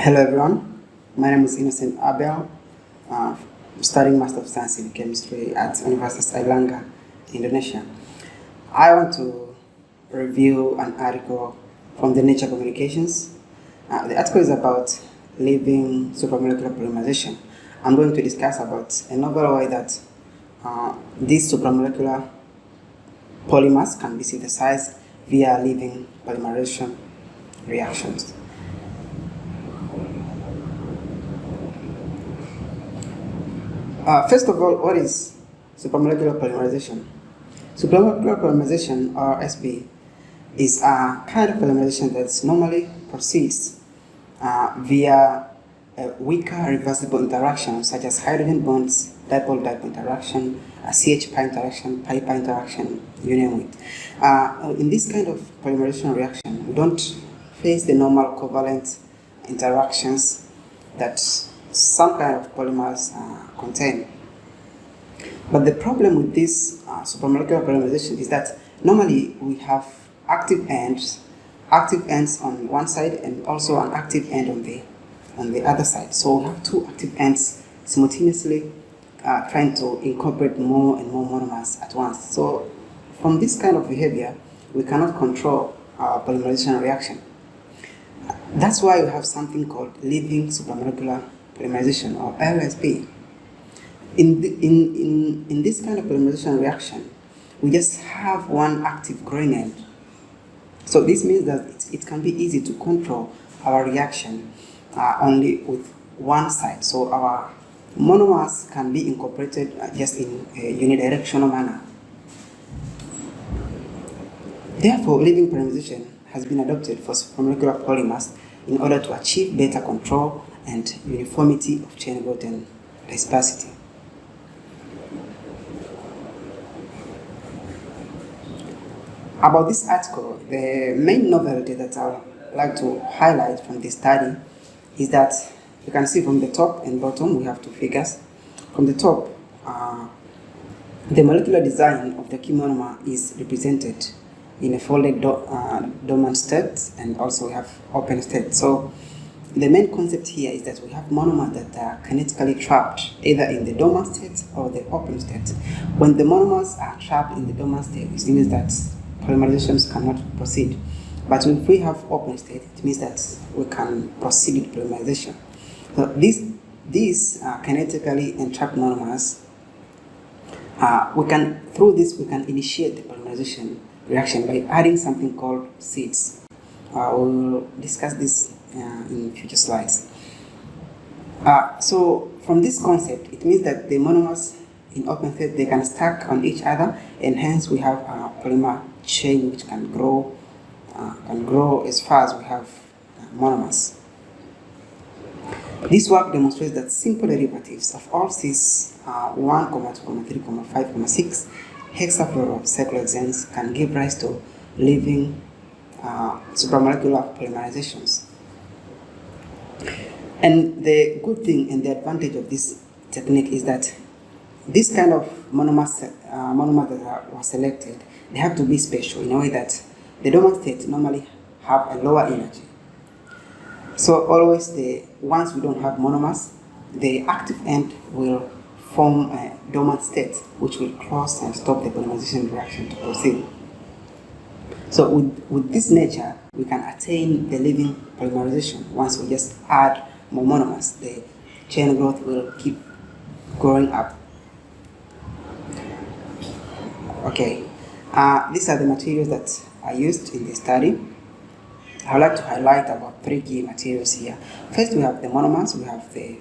Hello everyone, my name is Innocent Abel, uh, studying Master of Science in Chemistry at Universitas Airlangga, Indonesia. I want to review an article from the Nature Communications. The article is about living supramolecular polymerization. I'm going to discuss about a novel way that these supramolecular polymers can be synthesized via living polymerization reactions. First of all, what is supramolecular polymerization? Supramolecular polymerization, or SB, is a kind of polymerization that normally proceeds via a weaker reversible interaction, such as hydrogen bonds, dipole-dipole interaction, a CH-pi interaction, pi-pi interaction, you name it. In this kind of polymerization reaction, we don't face the normal covalent interactions that some kind of polymers contain. But the problem with this supramolecular polymerization is that normally we have active ends on one side and also an active end on the other side. So we have two active ends simultaneously trying to incorporate more and more monomers at once. So from this kind of behavior, we cannot control our polymerization reaction. That's why we have something called living supramolecular polymerization, or LSP. In this kind of polymerization reaction, we just have one active growing end. So this means that it can be easy to control our reaction only with one side. So our monomers can be incorporated just in a unidirectional manner. Therefore, living polymerization has been adopted for supramolecular polymers in order to achieve better control and uniformity of chain growth and dispersity. About this article, the main novelty that I would like to highlight from this study is that you can see from the top and bottom we have two figures. From the top, the molecular design of the key monomer is represented in a folded dormant state, and also we have open state. So the main concept here is that we have monomers that are kinetically trapped either in the dormant state or the open state. When the monomers are trapped in the dormant state, it means that polymerizations cannot proceed. But if we have open state, it means that we can proceed with polymerization. So these kinetically entrapped monomers, we can initiate the polymerization reaction by adding something called seeds. We will discuss this in future slides. So from this concept, it means that the monomers in open state, they can stack on each other, and hence we have a polymer chain which can grow as far as we have monomers. This work demonstrates that simple derivatives of all cis 1, 2, 3, 5, 6 hexafluorocyclohexanes can give rise to living supramolecular polymerizations. And the good thing and the advantage of this technique is that this kind of monomers that were selected, they have to be special in a way that the dormant states normally have a lower energy. So always once we don't have monomers, the active end will form a dormant state which will close and stop the polymerization reaction to proceed. So with this nature, we can attain the living polymerization. Once we just add more monomers, the chain growth will keep growing up. Okay, these are the materials that are used in this study. I would like to highlight about 3 key materials here. First, we have the monomers. We have the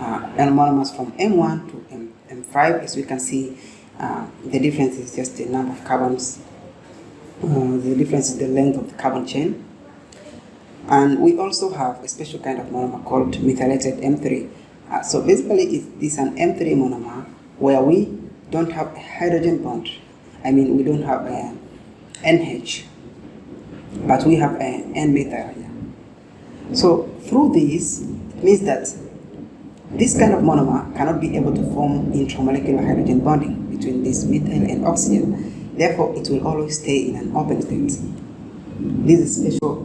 N monomers from M1 to M5. As we can see, the difference is just the number of carbons. The difference is the length of the carbon chain. And we also have a special kind of monomer called methylated M3. So basically, it is an M3 monomer where we don't have a hydrogen bond. I mean, we don't have a NH, but we have an N-methyl here. So through this, it means that this kind of monomer cannot be able to form intramolecular hydrogen bonding between this methyl and oxygen. Therefore, it will always stay in an open state. This is a special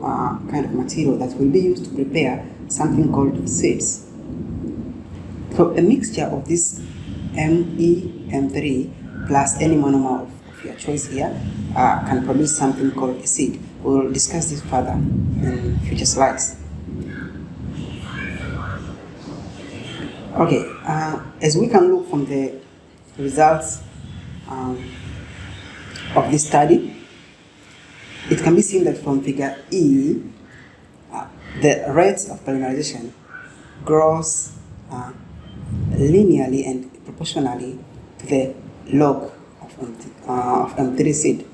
kind of material that will be used to prepare something called seeds. So a mixture of this Me3 plus any monomer of your choice here can produce something called a seed. We'll discuss this further in future slides. Okay, as we can look from the results of this study, it can be seen that from figure E, the rate of polymerization grows linearly and proportionally to the log of M3 seed.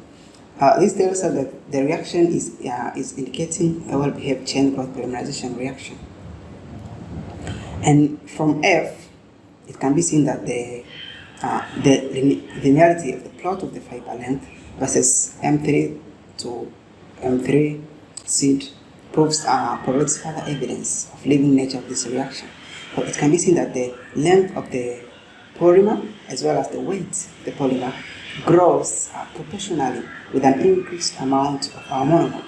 This tells us that the reaction is indicating a well-behaved chain growth polymerization reaction. And from F, it can be seen that the linearity of the plot of the fiber length versus M3 to M3 seed provides further evidence of living nature of this reaction. So it can be seen that the length of the polymer as well as the weight of the polymer grows proportionally with an increased amount of our monomer.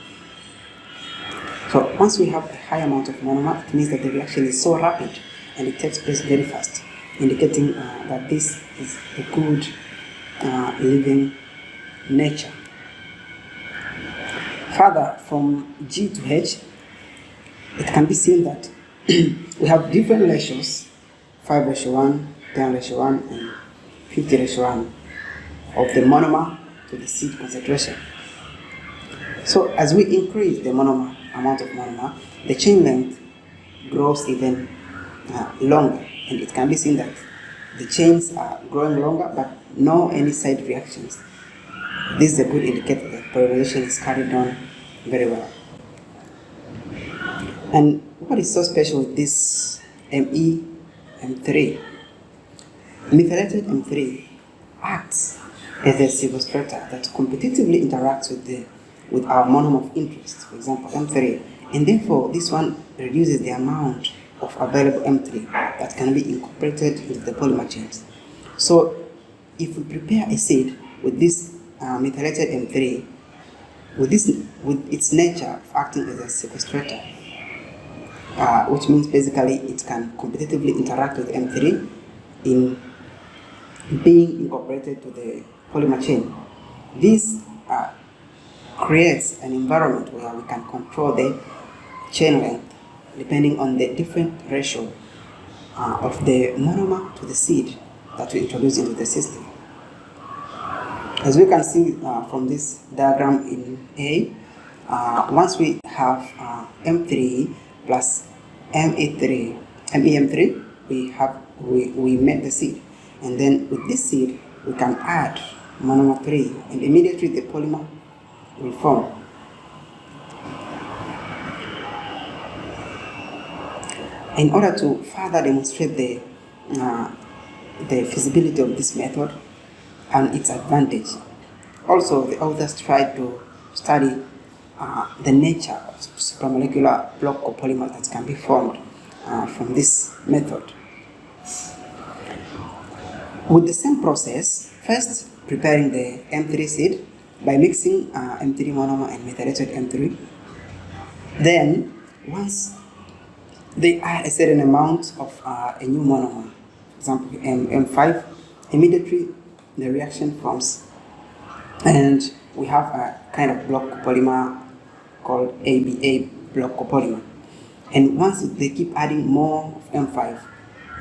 So once we have a high amount of monomer, it means that the reaction is so rapid and it takes place very fast, indicating that this is a good living nature. Further, from G to H, it can be seen that we have different ratios, 5:1, 10:1, and 50:1 of the monomer to the seed concentration. So as we increase the amount of monomer, the chain length grows even longer, and it can be seen that the chains are growing longer but no any side reactions. This is a good indicator that polymerization is carried on very well. And what is so special with this Me3? Methylated M3 acts as a substrata that competitively interacts with our monomer of interest, for example M3, and therefore this one reduces the amount of available M3 that can be incorporated into the polymer chains. So if we prepare a seed with this methylated M3, with its nature of acting as a sequestrator, which means basically it can competitively interact with M3 in being incorporated to the polymer chain. This creates an environment where we can control the chain length depending on the different ratio of the monomer to the seed that we introduce into the system. As we can see from this diagram in A, once we have M3 plus MEM3, we make the seed, and then with this seed we can add monomer 3, and immediately the polymer will form. In order to further demonstrate the feasibility of this method and its advantage, also the authors tried to study the nature of supramolecular block copolymers that can be formed from this method. With the same process, first preparing the M3 seed by mixing M3 monomer and methylated M3. Then, once they add a certain amount of a new monomer, for example M5, immediately the reaction forms, and we have a kind of block copolymer called ABA block copolymer. And once they keep adding more of M5,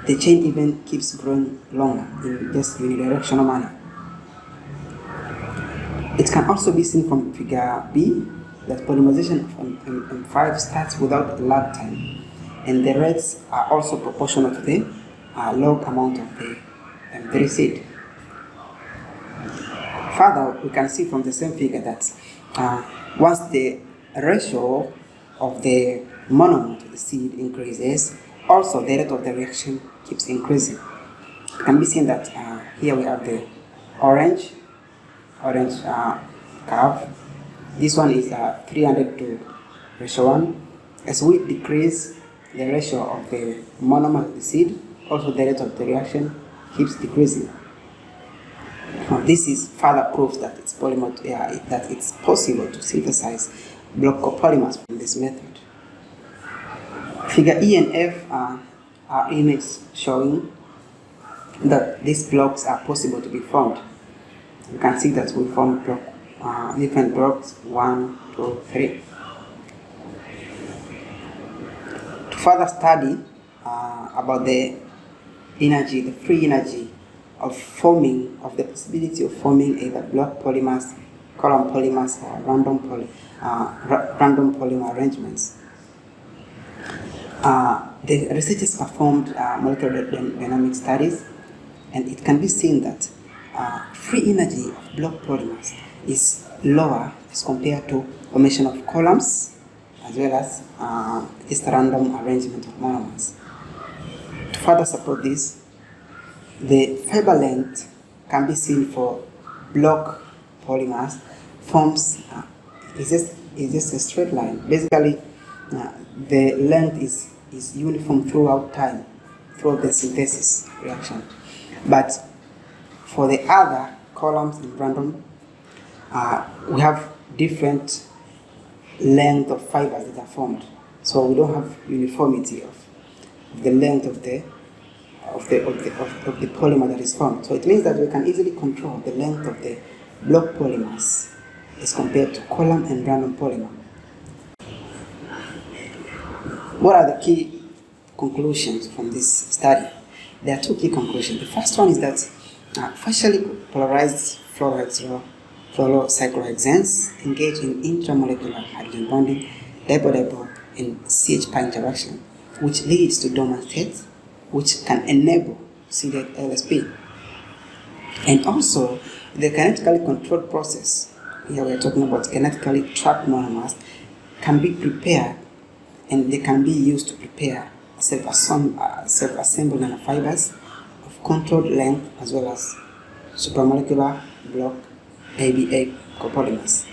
the chain even keeps growing longer in just unidirectional manner. It can also be seen from figure B that polymerization of M5 starts without a lag time, and the rates are also proportional to the log amount of the M3 seed. Further, we can see from the same figure that once the ratio of the monomer to the seed increases, also the rate of the reaction keeps increasing. It can be seen that here we have the orange curve. This one is 300:1. As we decrease the ratio of the monomer to the seed, also the rate of the reaction keeps decreasing. Now, this is further proof that that it's possible to synthesize block copolymers from this method. Figure E and F are images showing that these blocks are possible to be formed. You can see that we formed different blocks 1, 2, 3. To further study about the energy, the free energy of the possibility of forming either block polymers, column polymers, or random polymer arrangements. The researchers performed molecular dynamic studies, and it can be seen that free energy of block polymers is lower as compared to formation of columns as well as just random arrangement of monomers. To further support this, the fiber length can be seen for block polymers forms is just a straight line. Basically, the length is uniform throughout time, throughout the synthesis reaction. But for the other columns and random, we have different length of fibers that are formed. So we don't have uniformity of the length of the polymer that is formed. So it means that we can easily control the length of the block polymers as compared to column and random polymer. What are the key conclusions from this study? There are two key conclusions. The first one is that partially polarized fluorinatedcyclohexanes engage in intramolecular hydrogen bonding, dipole-dipole, and CH pi interaction, which leads to dormant states, which can enable seeded LSP. And also, the kinetically controlled process, here we are talking about kinetically trapped monomers, can be prepared, and they can be used to prepare self-assembled nanofibers of controlled length as well as supramolecular block ABA copolymers.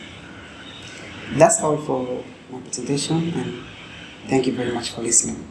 That's all for my presentation, and thank you very much for listening.